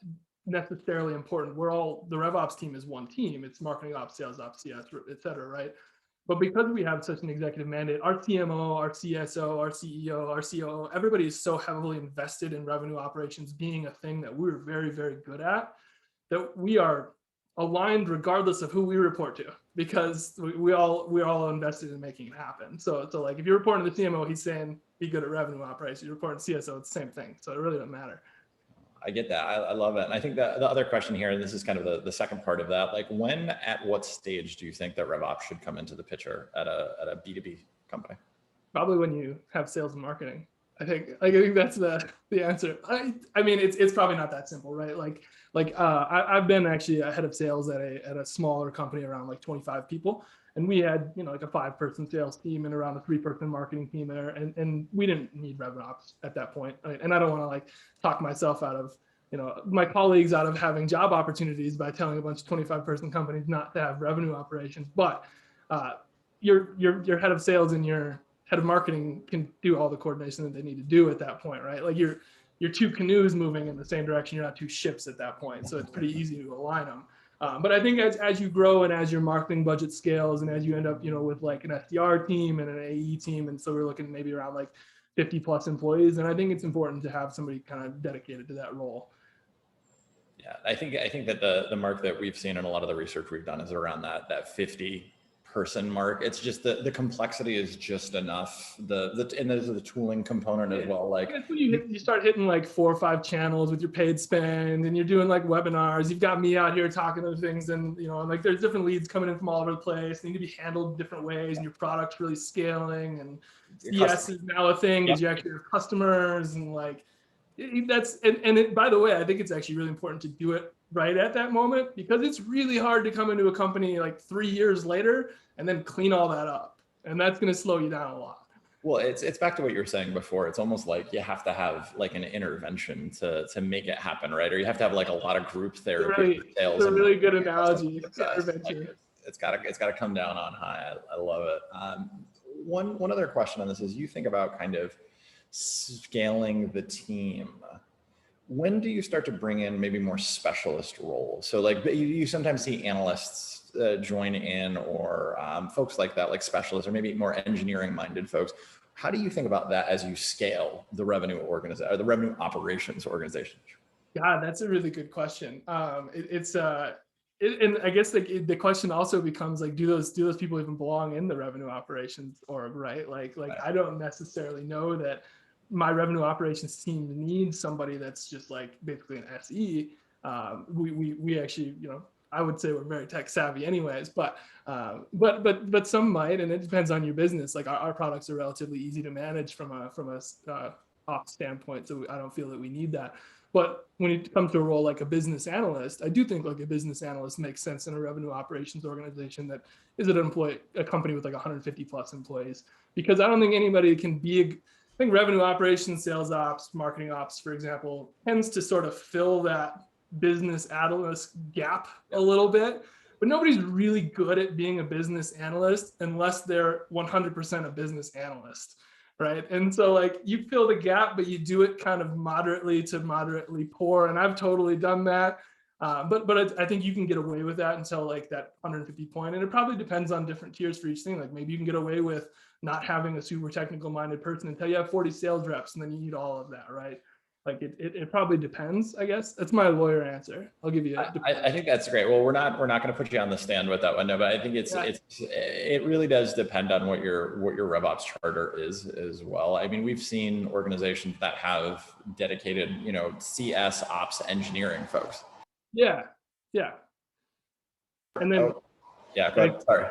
necessarily important. The RevOps team is one team. It's marketing ops, sales ops, CS, et cetera, right? But because we have such an executive mandate, our CMO, our CSO, our CEO, our COO, everybody is so heavily invested in revenue operations being a thing that we're very, very good at, that we are aligned regardless of who we report to, because we're all invested in making it happen. So like if you're reporting to the CMO, he's saying be good at revenue operations. You're reporting to CSO, it's the same thing. So it really doesn't matter. I get that. I love it. And I think that the other question here, and this is kind of the second part of that, like at what stage do you think that RevOps should come into the picture at a B2B company? Probably when you have sales and marketing. I think that's the answer. I mean, it's probably not that simple, right? I've been actually a head of sales at a smaller company around like 25 people. And we had, like a 5-person sales team and around a 3-person marketing team there. And we didn't need RevOps at that point. And I don't want to like talk myself out of, my colleagues out of having job opportunities by telling a bunch of 25-person companies not to have revenue operations. But your head of sales and your head of marketing can do all the coordination that they need to do at that point, right? Like you're 2 canoes moving in the same direction. You're not 2 ships at that point. So it's pretty easy to align them. But I think as you grow and as your marketing budget scales and as you end up, with like an SDR team and an AE team, and so we're looking maybe around like 50 plus employees, and I think it's important to have somebody kind of dedicated to that role. Yeah, I think that the mark that we've seen in a lot of the research we've done is around that 50-person mark. It's just the complexity is just enough. And there's the tooling component as well. Like when you start hitting like 4 or 5 channels with your paid spend, and you're doing like webinars. You've got me out here talking to things, and like there's different leads coming in from all over the place. They need to be handled different ways, and your product's really scaling. And CS is now a thing because you actually have customers, and like by the way, I think it's actually really important to do it right at that moment, because it's really hard to come into a company like 3 years later and then clean all that up. And that's going to slow you down a lot. Well, it's back to what you were saying before. It's almost like you have to have like an intervention to make it happen, right? Or you have to have like a lot of group therapy. It's a really good analogy. Intervention. It's got to come down on high. I love it. One other question on this is, you think about kind of scaling the team. When do you start to bring in maybe more specialist roles? So like you sometimes see analysts join in, or folks like that, like specialists, or maybe more engineering minded folks. How do you think about that as you scale the revenue organization, or the revenue operations organization? God, that's a really good question. And I guess the question also becomes like, do those people even belong in the revenue operations org, right? Like I don't necessarily know that my revenue operations team needs somebody that's just like basically an SE. We actually, I would say we're very tech savvy anyways, but some might, and it depends on your business. Like our products are relatively easy to manage from a ops standpoint, so I don't feel that we need that. But when it comes to a role like a business analyst, I do think like a business analyst makes sense in a revenue operations organization that is a company with like 150 plus employees, because I don't think anybody can be I think revenue operations, sales ops, marketing ops, for example, tends to sort of fill that business analyst gap a little bit, but nobody's really good at being a business analyst unless they're 100% a business analyst, right? And so like you fill the gap, but you do it kind of moderately to moderately poor, and I've totally done that. But I think you can get away with that until like that 150 point, and it probably depends on different tiers for each thing. Like maybe you can get away with not having a super technical minded person until you have 40 sales reps, and then you need all of that, right? Like it probably depends, I guess. That's my lawyer answer. I'll give you I think that's great. Well, we're not going to put you on the stand with that one, no, but I think it really does depend on what your RevOps charter is as well. I mean, we've seen organizations that have dedicated, CS ops engineering folks. Yeah. And then yeah, go ahead. Sorry.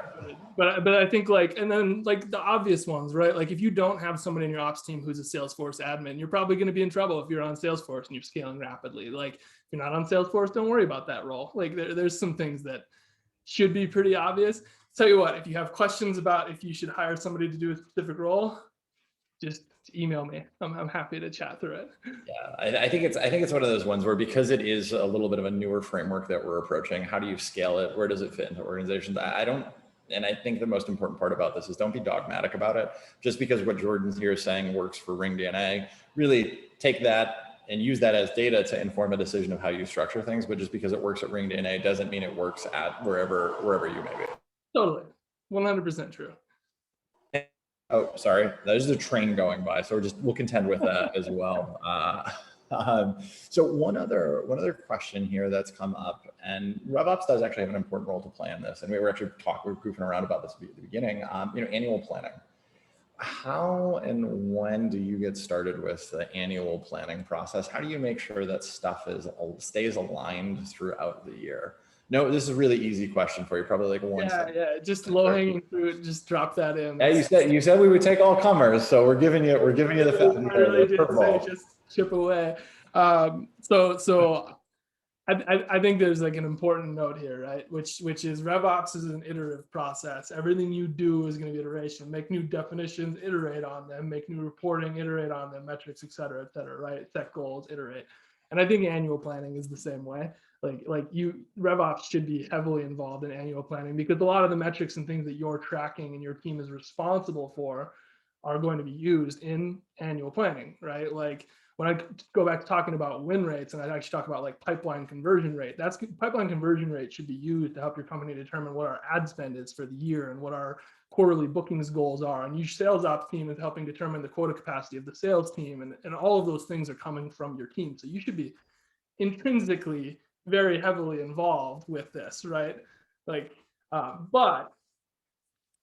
But I think like, and then like the obvious ones, right? Like if you don't have somebody in your ops team who's a Salesforce admin, you're probably going to be in trouble if you're on Salesforce and you're scaling rapidly. Like if you're not on Salesforce, don't worry about that role. Like there's some things that should be pretty obvious. Tell you what, if you have questions about if you should hire somebody to do a specific role, just email me. I'm happy to chat through it. Yeah, I think it's one of those ones where, because it is a little bit of a newer framework that we're approaching, how do you scale it? Where does it fit into organizations? And I think the most important part about this is don't be dogmatic about it. Just because what Jordan's here is saying works for ringDNA, really take that, and use that as data to inform a decision of how you structure things. But just because it works at ringDNA doesn't mean it works at wherever you may be. Totally, 100% true. Oh, sorry, there's a train going by, so we'll contend with that as well. So one other question here that's come up, and RevOps does actually have an important role to play in this, and we were goofing around about this at the beginning. Annual planning. How and when do you get started with the annual planning process? How do you make sure that stuff stays aligned throughout the year? No, this is a really easy question for you. Probably like one. Yeah. Just low hanging fruit. Just drop that in. Yeah, you said we would take all comers, so we're giving you the I really did say just chip away. So I think there's like an important note here, right? Which is RevOps is an iterative process. Everything you do is going to be iteration. Make new definitions, iterate on them. Make new reporting, iterate on them. Metrics, et cetera, right? Set goals, iterate. And I think annual planning is the same way. RevOps should be heavily involved in annual planning, because a lot of the metrics and things that you're tracking and your team is responsible for are going to be used in annual planning, right? Like when I go back to talking about win rates, and I actually talk about like pipeline conversion rate, pipeline conversion rate should be used to help your company determine what our ad spend is for the year and what our quarterly bookings goals are. And your sales ops team is helping determine the quota capacity of the sales team. And all of those things are coming from your team. So you should be intrinsically very heavily involved with this, right? But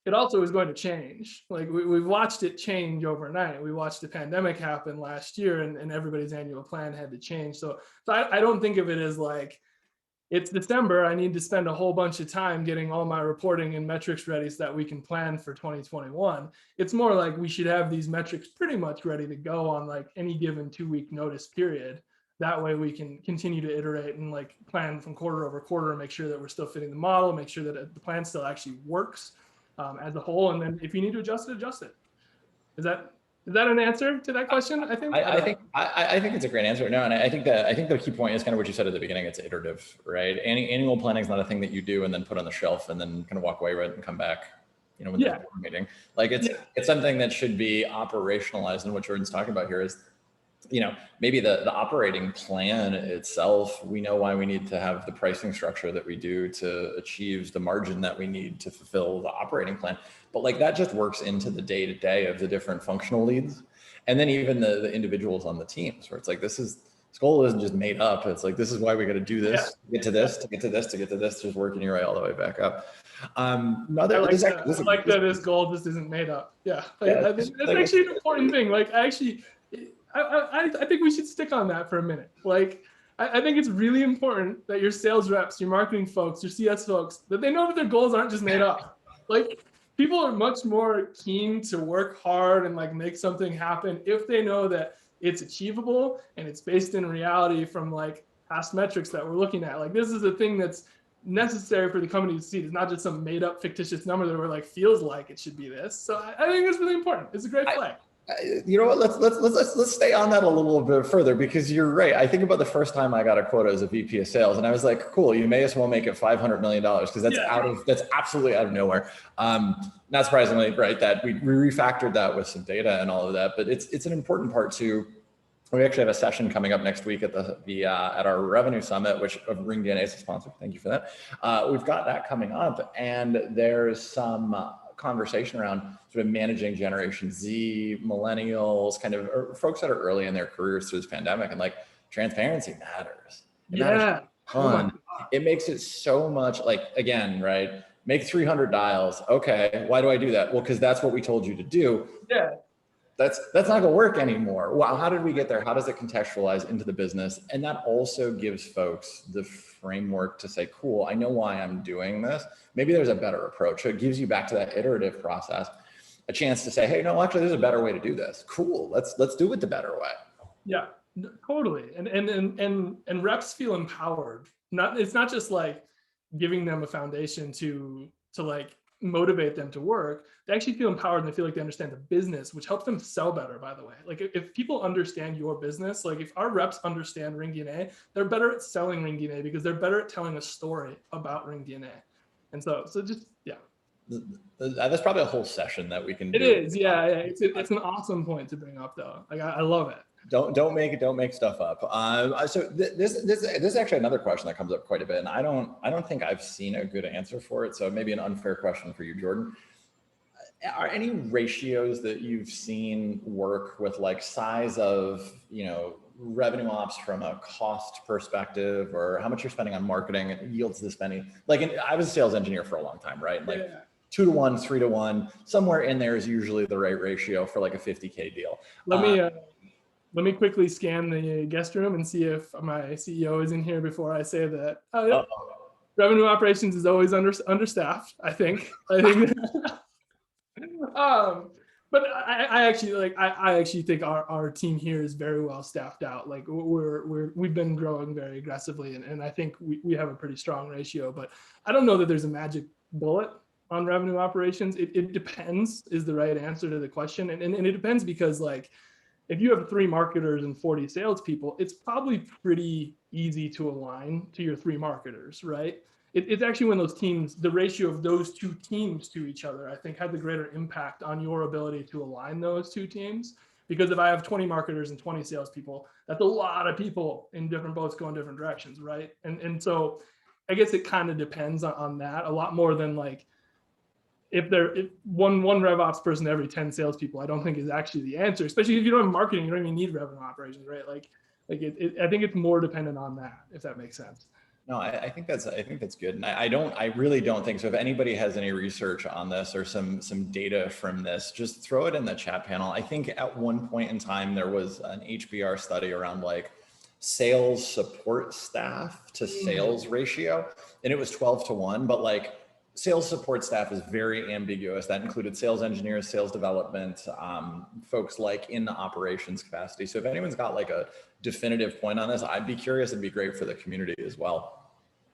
it also is going to change. Like we've watched it change overnight. We watched the pandemic happen last year, and everybody's annual plan had to change. So I don't think of it as like, it's December, I need to spend a whole bunch of time getting all my reporting and metrics ready so that we can plan for 2021. It's more like we should have these metrics pretty much ready to go on like any given 2-week notice period. That way we can continue to iterate and like plan from quarter over quarter, make sure that we're still fitting the model, make sure that the plan still actually works as a whole. And then if you need to adjust it, adjust it. Is that an answer to that question? I think it's a great answer. No, and I think the key point is kind of what you said at the beginning. It's iterative, right? Annual planning is not a thing that you do and then put on the shelf and then kind of walk away with it and come back, when there's a board meeting. Like it's something that should be operationalized. And what Jordan's talking about here is, maybe the operating plan itself, we know why we need to have the pricing structure that we do to achieve the margin that we need to fulfill the operating plan. But like that just works into the day-to-day of the different functional leads. And then even the individuals on the teams, where it's like, this goal isn't just made up. It's like, this is why we got to do this, to get to this, to get to this, to get to this, just working your way all the way back up. This goal just isn't made up. Yeah. I think that's actually an important thing. I think we should stick on that for a minute. I think it's really important that your sales reps, your marketing folks, your CS folks, that they know that their goals aren't just made up. People are much more keen to work hard and make something happen if they know that it's achievable and it's based in reality from past metrics that we're looking at. This is a thing that's necessary for the company to see. It's not just some made up fictitious number that we're feels like it should be this. So I think it's really important. It's a great flag. You know what? Let's stay on that a little bit further, because you're right. I think about the first time I got a quota as a VP of sales, and I was like, "Cool, you may as well make it $500 million," because that's absolutely out of nowhere. Not surprisingly, right? That we refactored that with some data and all of that, but it's an important part too. We actually have a session coming up next week at at our revenue summit, which ringDNA is a sponsor. Thank you for that. We've got that coming up, and there's some conversation around sort of managing Generation Z, millennials, kind of folks that are early in their careers through this pandemic, and transparency matters. It matters a ton. It makes it so much again, right? Make 300 dials. Okay, why do I do that? Well, because that's what we told you to do. Yeah. That's not going to work anymore. Well, how did we get there? How does it contextualize into the business? And that also gives folks the framework to say, cool, I know why I'm doing this. Maybe there's a better approach. So it gives you back to that iterative process, a chance to say, hey, no, actually, there's a better way to do this. Cool. Let's do it the better way. Yeah, totally. And reps feel empowered. It's not just giving them a foundation to motivate them to work. They actually feel empowered, and they feel like they understand the business, which helps them sell better, by the way. If people understand your business, if our reps understand ringDNA, they're better at selling ringDNA because they're better at telling a story about ringDNA. And so just, yeah. That's probably a whole session that we can do. It is, yeah. It's an awesome point to bring up, though. Like I love it. Don't make stuff up. So this is actually another question that comes up quite a bit, and I don't think I've seen a good answer for it. So maybe an unfair question for you, Jordan. Are any ratios that you've seen work with, like size of, revenue ops from a cost perspective, or how much you're spending on marketing and yields this many? Like, I was a sales engineer for a long time, right? Like 2 to 1, 3 to 1, somewhere in there is usually the right ratio for like a 50K deal. Let me quickly scan the guest room and see if my CEO is in here before I say that. Revenue operations is always understaffed, I think. But I actually think our team here is very well staffed out. Like we've been growing very aggressively, and I think we have a pretty strong ratio. But I don't know that there's a magic bullet on revenue operations. It depends is the right answer to the question, and it depends because like if you have 3 marketers and 40 salespeople, it's probably pretty easy to align to your 3 marketers, right? It's actually when those teams, the ratio of those 2 teams to each other, I think had the greater impact on your ability to align those 2 teams. Because if I have 20 marketers and 20 salespeople, that's a lot of people in different boats going different directions, right? And so I guess it kind of depends on that a lot more than like, if one RevOps person every 10 salespeople, I don't think is actually the answer, especially if you don't have marketing, you don't even need revenue operations, right? I think it's more dependent on that, if that makes sense. No, I think that's good. And I really don't think so. If anybody has any research on this or some data from this, just throw it in the chat panel. I think at one point in time, there was an HBR study around like sales support staff to sales ratio, and it was 12 to 1, but like sales support staff is very ambiguous. That included sales engineers, sales development, folks like in the operations capacity. So if anyone's got like a definitive point on this, I'd be curious. It'd be great for the community as well.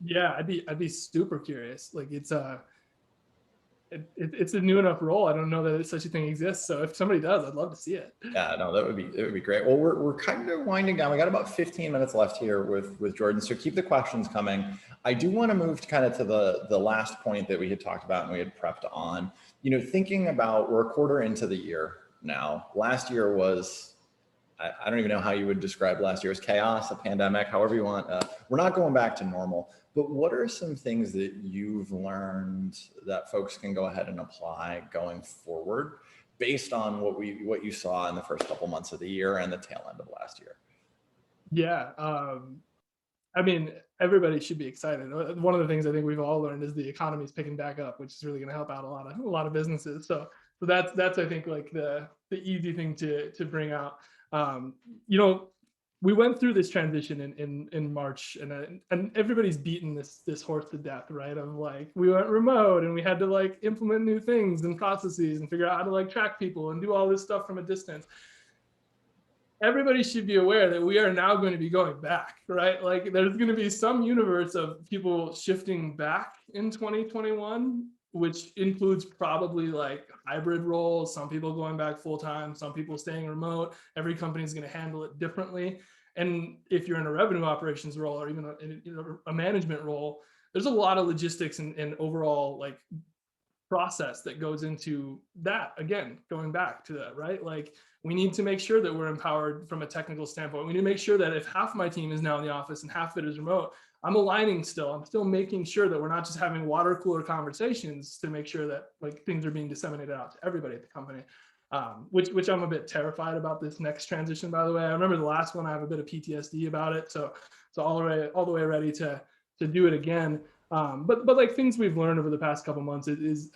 Yeah, I'd be super curious. Like it's a new enough role. I don't know that such a thing exists. So if somebody does, I'd love to see it. Yeah, no, it would be great. Well, we're kind of winding down. We got about 15 minutes left here with Jordan. So keep the questions coming. I do want to move kind of to the last point that we had talked about and we had prepped on, thinking about, we're a quarter into the year now. Last year was, I don't even know how you would describe last year. It was chaos, a pandemic, however you want. We're not going back to normal. But what are some things that you've learned that folks can go ahead and apply going forward based on what you saw in the first couple months of the year and the tail end of last year? Yeah, I mean, everybody should be excited. One of the things I think we've all learned is the economy is picking back up, which is really going to help out a lot of businesses. So that's I think like the easy thing to bring out. We went through this transition in March, and everybody's beaten this horse to death, right? Of like, we went remote and we had to like implement new things and processes and figure out how to like track people and do all this stuff from a distance. Everybody should be aware that we are now going to be going back, right? Like there's going to be some universe of people shifting back in 2021, which includes probably like hybrid roles, some people going back full time, some people staying remote. Every company is going to handle it differently. And if you're in a revenue operations role or even a management role, there's a lot of logistics and overall like process that goes into that. Again, going back to that, right? Like we need to make sure that we're empowered from a technical standpoint. We need to make sure that if half my team is now in the office and half of it is remote, I'm aligning still. I'm still making sure that we're not just having water cooler conversations to make sure that like things are being disseminated out to everybody at the company. Which I'm a bit terrified about this next transition, by the way. I remember the last one, I have a bit of PTSD about it. So all the way ready to do it again. But like things we've learned over the past couple months is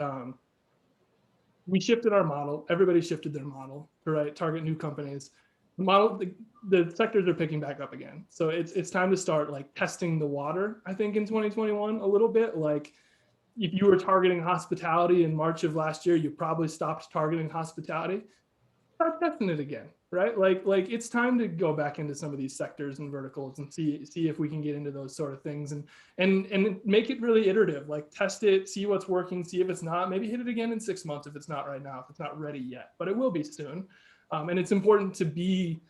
we shifted our model. Everybody shifted their model to target new companies. The model, the sectors are picking back up again. So it's time to start like testing the water, I think, in 2021 a little bit. Like if you were targeting hospitality in March of last year, you probably stopped targeting hospitality. Start testing it again, right? Like it's time to go back into some of these sectors and verticals and see if we can get into those sort of things and make it really iterative. Like test it, see what's working, see if it's not. Maybe hit it again in 6 months if it's not right now, if it's not ready yet, but it will be soon. And it's important to be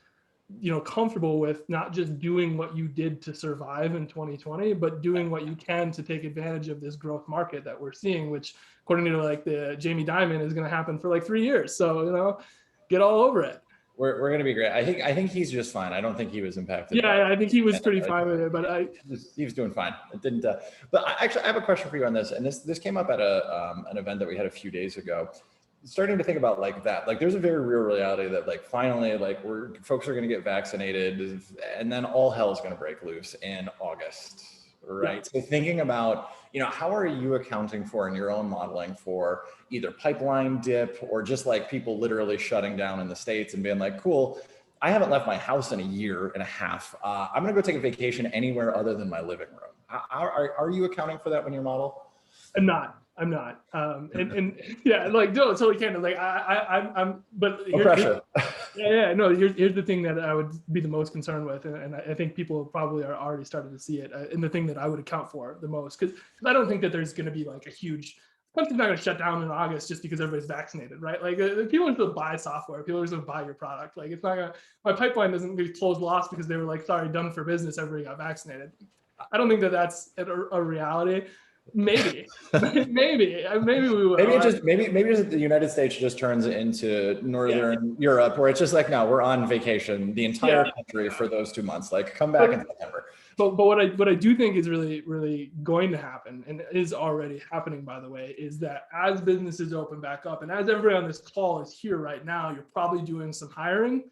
comfortable with not just doing what you did to survive in 2020, but doing what you can to take advantage of this growth market that we're seeing, which according to like the Jamie Dimon is going to happen for like 3 years. So, get all over it. We're going to be great. I think he's just fine. I don't think he was impacted. Yeah, I think he was pretty fine with it, but he was doing fine. It didn't. But actually, I have a question for you on this, and this came up at an event that we had a few days ago. Starting to think about like that, like there's a very real reality that like finally like folks are going to get vaccinated, and then all hell is going to break loose in August, right? Yeah. So thinking about, how are you accounting for in your own modeling for either pipeline dip or just like people literally shutting down in the States and being like, cool, I haven't left my house in a year and a half. I'm going to go take a vacation anywhere other than my living room. Are you accounting for that when you model? I'm not. And yeah, like no, totally candid. Like I'm, but pressure. No. Here's the thing that I would be the most concerned with, and I think people probably are already starting to see it. And the thing that I would account for the most, because I don't think that there's going to be like a huge. Country's not going to shut down in August just because everybody's vaccinated, right? Like people are still buy software, people are still buy your product. Like it's not gonna. My pipeline doesn't get closed lost because they were like, sorry, done for business. Everybody got vaccinated. I don't think that that's a reality. Maybe we will. Maybe just the United States just turns into Northern Europe, where it's just like, no, we're on vacation, the entire country for those 2 months. Like, come back in September. But what I do think is really, really going to happen, and is already happening, by the way, is that as businesses open back up, and as everybody on this call is here right now, you're probably doing some hiring.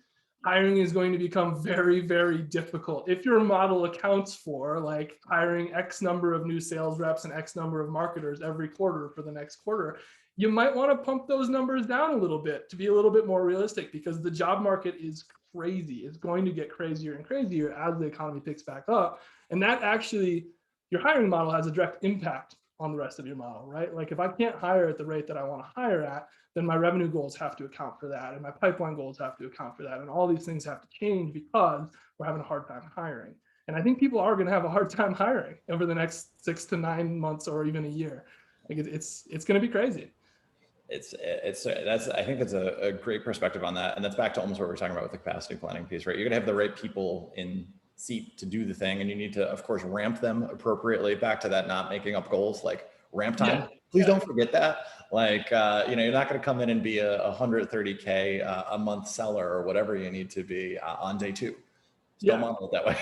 Hiring is going to become very, very difficult. If your model accounts for like hiring X number of new sales reps and X number of marketers every quarter for the next quarter, you might want to pump those numbers down a little bit to be a little bit more realistic, because the job market is crazy. It's going to get crazier and crazier as the economy picks back up. And that actually, your hiring model has a direct impact on the rest of your model, right? Like if I can't hire at the rate that I want to hire at, then my revenue goals have to account for that, and my pipeline goals have to account for that, and all these things have to change because we're having a hard time hiring. And I think people are going to have a hard time hiring over the next 6 to 9 months or even a year. Like it's going to be crazy. I think that's a great perspective on that, and that's back to almost what we're talking about with the capacity planning piece, right? You're going to have the right people in seat to do the thing, and you need to, of course, ramp them appropriately. Back to that, not making up goals like ramp time. Yeah. Please don't forget that. Like, you're not going to come in and be a 130K a month seller or whatever you need to be on day 2. Don't model it that way.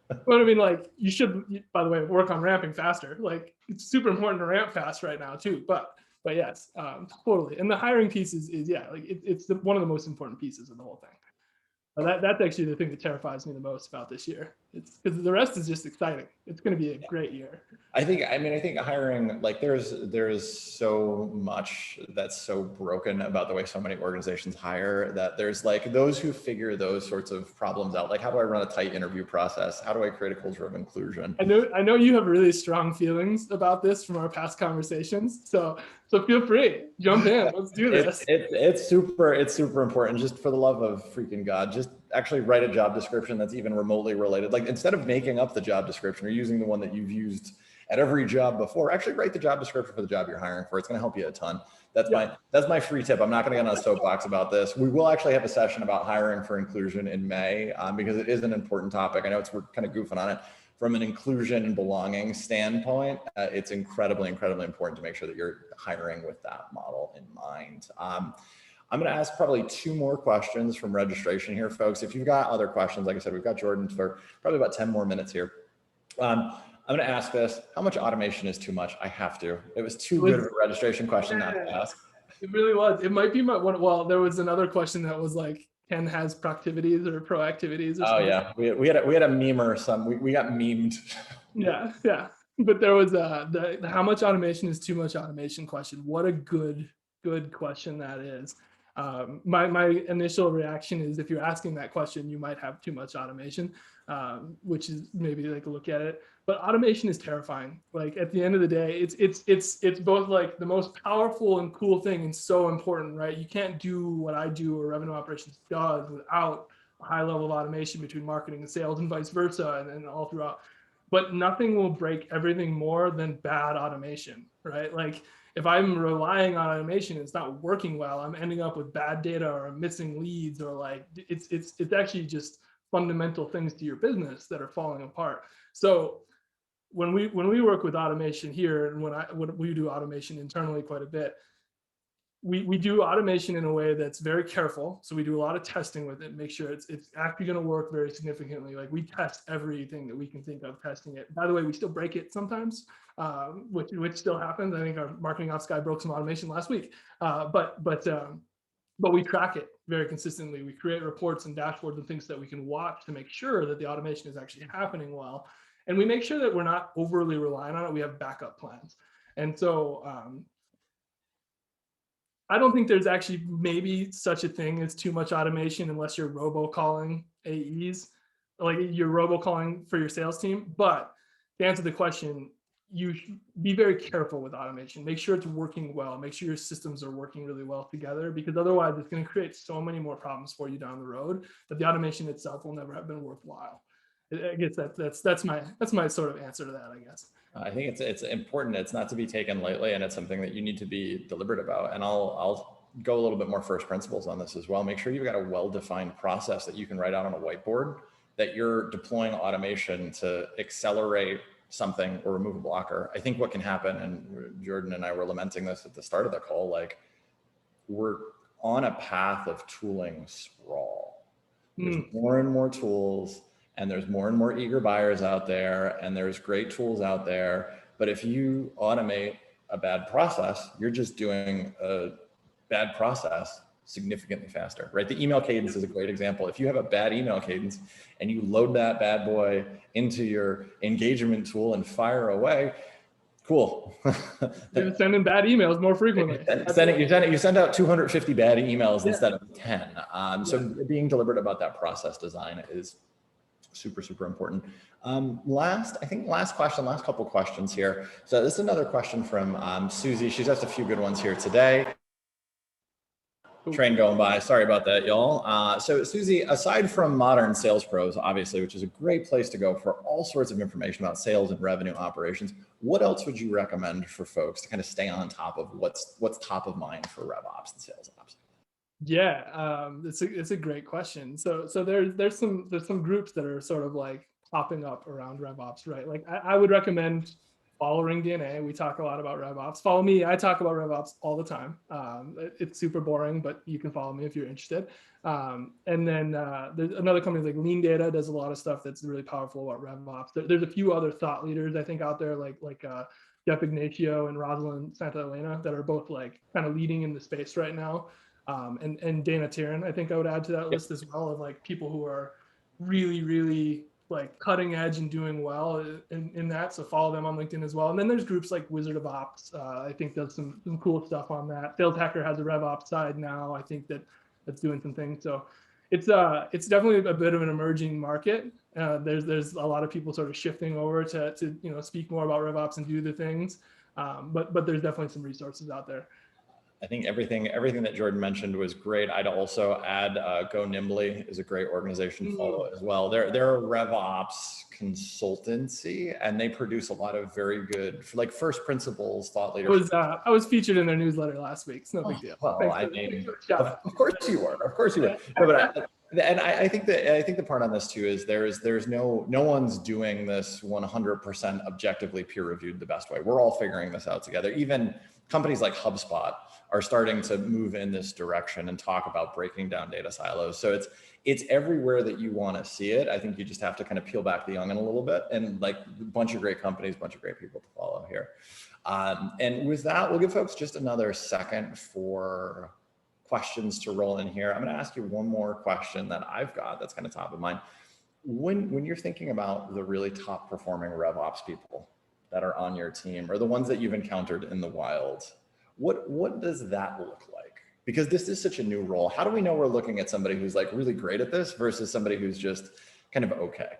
But I mean, like you should, by the way, work on ramping faster. Like it's super important to ramp fast right now too. But yes, totally. And the hiring piece is like it's one of the most important pieces of the whole thing. That's actually the thing that terrifies me the most about this year. It's because the rest is just exciting. It's going to be a great year. I think hiring, like there's so much that's so broken about the way so many organizations hire, that there's like those who figure those sorts of problems out. Like, how do I run a tight interview process? How do I create a culture of inclusion? I know you have really strong feelings about this from our past conversations. So feel free, jump in. Let's do this. It's super important. Just for the love of freaking God, just actually write a job description that's even remotely related. Like instead of making up the job description or using the one that you've used at every job before, actually write the job description for the job you're hiring for. It's going to help you a ton. That's my free tip. I'm not going to get on a soapbox about this. We will actually have a session about hiring for inclusion in May because it is an important topic. I know we're kind of goofing on it. From an inclusion and belonging standpoint, it's incredibly, incredibly important to make sure that you're hiring with that model in mind. I'm going to ask probably 2 more questions from registration here, folks. If you've got other questions, like I said, we've got Jordan for probably about 10 more minutes here. I'm going to ask this: how much automation is too much? I have to. It was too good of a registration question not to ask. It really was. It might be my one. Well, there was another question that was like, Ken has proactivities or proactivities or something. Oh yeah, we had a meme or some. We got memed. Yeah. But there was the how much automation is too much automation question. What a good question that is. My initial reaction is, if you're asking that question, you might have too much automation, which is maybe like a look at it. But automation is terrifying. Like at the end of the day, it's both like the most powerful and cool thing and so important, right? You can't do what I do or revenue operations does without a high level of automation between marketing and sales and vice versa and all throughout. But nothing will break everything more than bad automation, right? Like if I'm relying on automation and it's not working well, I'm ending up with bad data or I'm missing leads, or like it's actually just fundamental things to your business that are falling apart. So when we work with automation here, and when we do automation internally quite a bit, we do automation in a way that's very careful. So we do a lot of testing with it, make sure it's actually going to work very significantly. Like we test everything that we can think of testing it. By the way, we still break it sometimes, which still happens. I think our marketing ops guy broke some automation last week, but we track it very consistently. We create reports and dashboards and things that we can watch to make sure that the automation is actually happening well. And we make sure that we're not overly reliant on it. We have backup plans. And so I don't think there's actually maybe such a thing as too much automation unless you're robocalling AEs, like you're robocalling for your sales team. But to answer the question, you should be very careful with automation. Make sure it's working well. Make sure your systems are working really well together, because otherwise it's going to create so many more problems for you down the road that the automation itself will never have been worthwhile. I guess that's my sort of answer to that, I guess. I think it's important. It's not to be taken lightly, and it's something that you need to be deliberate about. And I'll go a little bit more first principles on this as well. Make sure you've got a well-defined process that you can write out on a whiteboard, that you're deploying automation to accelerate something or remove a blocker. I think what can happen, and Jordan and I were lamenting this at the start of the call, like we're on a path of tooling sprawl. There's more and more tools, and there's more and more eager buyers out there, and there's great tools out there. But if you automate a bad process, you're just doing a bad process significantly faster, right? The email cadence is a great example. If you have a bad email cadence and you load that bad boy into your engagement tool and fire away, cool. You're sending bad emails more frequently. You send out 250 bad emails instead of 10. So being deliberate about that process design is super, super important. Last couple questions here. So this is another question from Susie. She's asked a few good ones here today. Train going by. Sorry about that, y'all. So Susie, aside from Modern Sales Pros, obviously, which is a great place to go for all sorts of information about sales and revenue operations, what else would you recommend for folks to kind of stay on top of what's top of mind for RevOps and sales ops? Yeah, it's a great question. So there's some groups that are sort of like popping up around RevOps, right? Like I would recommend follow ringDNA. We talk a lot about RevOps. Follow me. I talk about RevOps all the time. It's super boring, but you can follow me if you're interested. And then there's another company like Lean does a lot of stuff that's really powerful about RevOps. There's a few other thought leaders I think out there like Jeff Ignacio and Rosalind Santa Elena that are both like kind of leading in the space right now. And Dana Tiran, I think I would add to that list as well, of like people who are really, really like cutting edge and doing well in that. So follow them on LinkedIn as well. And then there's groups like Wizard of Ops. I think does some cool stuff on that. Sales Hacker has a RevOps side now. I think that's doing some things. So it's definitely a bit of an emerging market. There's a lot of people sort of shifting over to speak more about RevOps and do the things. But there's definitely some resources out there. I think everything that Jordan mentioned was great. I'd also add Go Nimbly is a great organization to follow as well. They're a RevOps consultancy, and they produce a lot of very good, like first principles thought leadership. I was featured in their newsletter last week. It's no big deal. Well, of course you were. No, but I think the part on this too is there's no one's doing this 100% objectively peer reviewed the best way. We're all figuring this out together. Even companies like HubSpot are starting to move in this direction and talk about breaking down data silos. So it's everywhere that you want to see it. I think you just have to kind of peel back the onion a little bit, and like a bunch of great companies, bunch of great people to follow here. And with that, we'll give folks just another second for questions to roll in here. I'm going to ask you one more question that I've got that's kind of top of mind. When you're thinking about the really top performing RevOps people that are on your team, or the ones that you've encountered in the wild, what does that look like? Because this is such a new role. How do we know we're looking at somebody who's like really great at this versus somebody who's just kind of okay?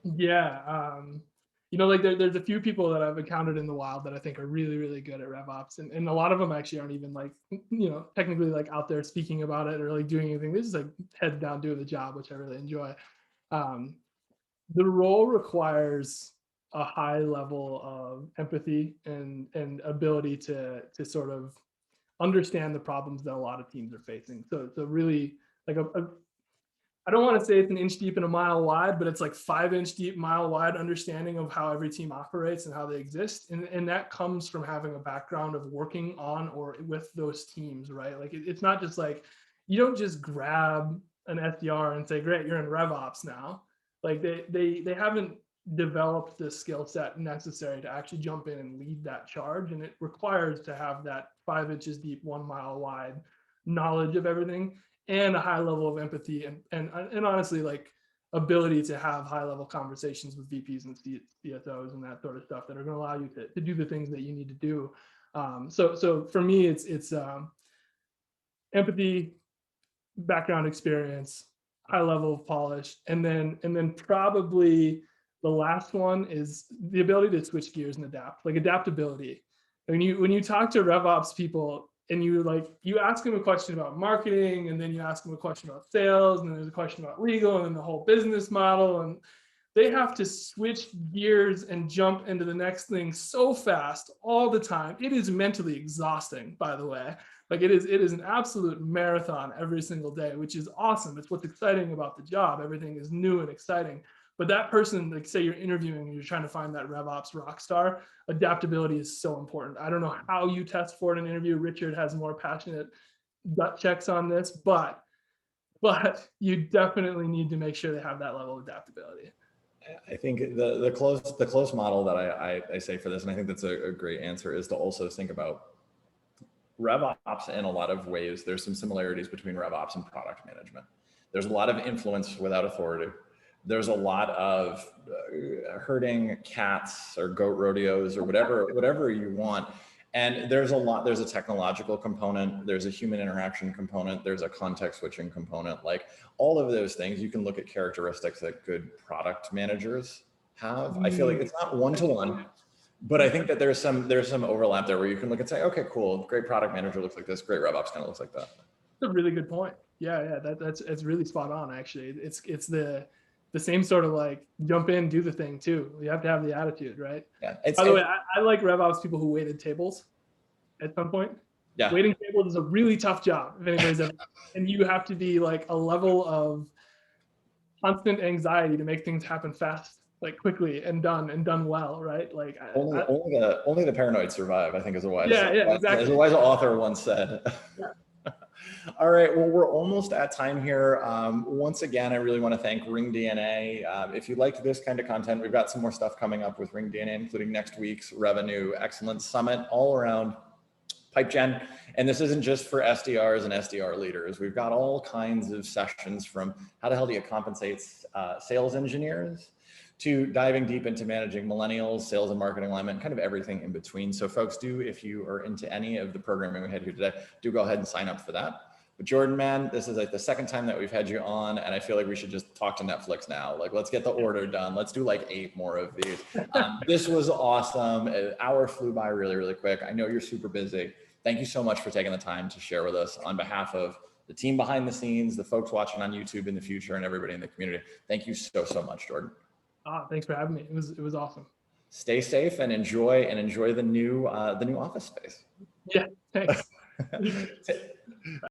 Yeah, like there's a few people that I've encountered in the wild that I think are really, really good at RevOps, and a lot of them actually aren't even like, technically like out there speaking about it or like doing anything. They're just like heads down doing the job, which I really enjoy. The role requires a high level of empathy and ability to sort of understand the problems that a lot of teams are facing. So really like I don't want to say it's an inch deep and a mile wide, but it's like 5-inch deep, mile wide understanding of how every team operates and how they exist. And that comes from having a background of working on or with those teams, right? Like it's not just like, you don't just grab an SDR and say, great, you're in RevOps now. Like they haven't developed the skill set necessary to actually jump in and lead that charge. And it requires to have that 5 inches deep, 1 mile wide knowledge of everything, and a high level of empathy and honestly, like ability to have high level conversations with VPs and CSOs and that sort of stuff that are going to allow you to do the things that you need to do. So for me, it's empathy, background experience, high level of polish, and then probably the last one is the ability to switch gears and adapt, like adaptability. When you talk to RevOps people, and you ask them a question about marketing, and then you ask them a question about sales, and then there's a question about legal, and then the whole business model, and they have to switch gears and jump into the next thing so fast all the time. It is mentally exhausting, by the way. Like it is an absolute marathon every single day, which is awesome. It's what's exciting about the job. Everything is new and exciting. But that person, like say you're interviewing and you're trying to find that RevOps rock star, adaptability is so important. I don't know how you test for it in an interview. Richard has more passionate gut checks on this, but you definitely need to make sure they have that level of adaptability. I think the close model that I say for this, and I think that's a great answer, is to also think about RevOps in a lot of ways. There's some similarities between RevOps and product management. There's a lot of influence without authority. There's a lot of herding cats or goat rodeos or whatever you want. And there's a technological component, there's a human interaction component, there's a context switching component. Like all of those things, you can look at characteristics that good product managers have. I feel like it's not one-to-one, but I think that there's some overlap there where you can look and say, okay, cool, great product manager looks like this, great RevOps kind of looks like that. That's a really good point. Yeah, it's really spot on, actually. It's the same sort of like jump in, do the thing too. You have to have the attitude, right? Yeah. By the way, I like RevOps people who waited tables at some point. Yeah. Waiting tables is a really tough job if anybody's ever, and you have to be like a level of constant anxiety to make things happen fast, like quickly and done well, right? Like only the paranoid survive, I think, is a wise, exactly. as a wise author once said. Yeah. All right, well, we're almost at time here. Once again, I really want to thank ringDNA. If you liked this kind of content, we've got some more stuff coming up with ringDNA, including next week's Revenue Excellence Summit, all around pipe gen. And this isn't just for SDRs and SDR leaders. We've got all kinds of sessions, from how the hell do you compensate sales engineers to diving deep into managing millennials, sales and marketing alignment, kind of everything in between. So folks, if you are into any of the programming we had here today, do go ahead and sign up for that. But Jordan, man, this is like the second time that we've had you on, and I feel like we should just talk to Netflix now. Like, let's get the order done. Let's do like 8 more of these. This was awesome. An hour flew by really, really quick. I know you're super busy. Thank you so much for taking the time to share with us on behalf of the team behind the scenes, the folks watching on YouTube in the future, and everybody in the community. Thank you so much, Jordan. Thanks for having me. It was awesome. Stay safe and enjoy the new office space. Yeah, thanks.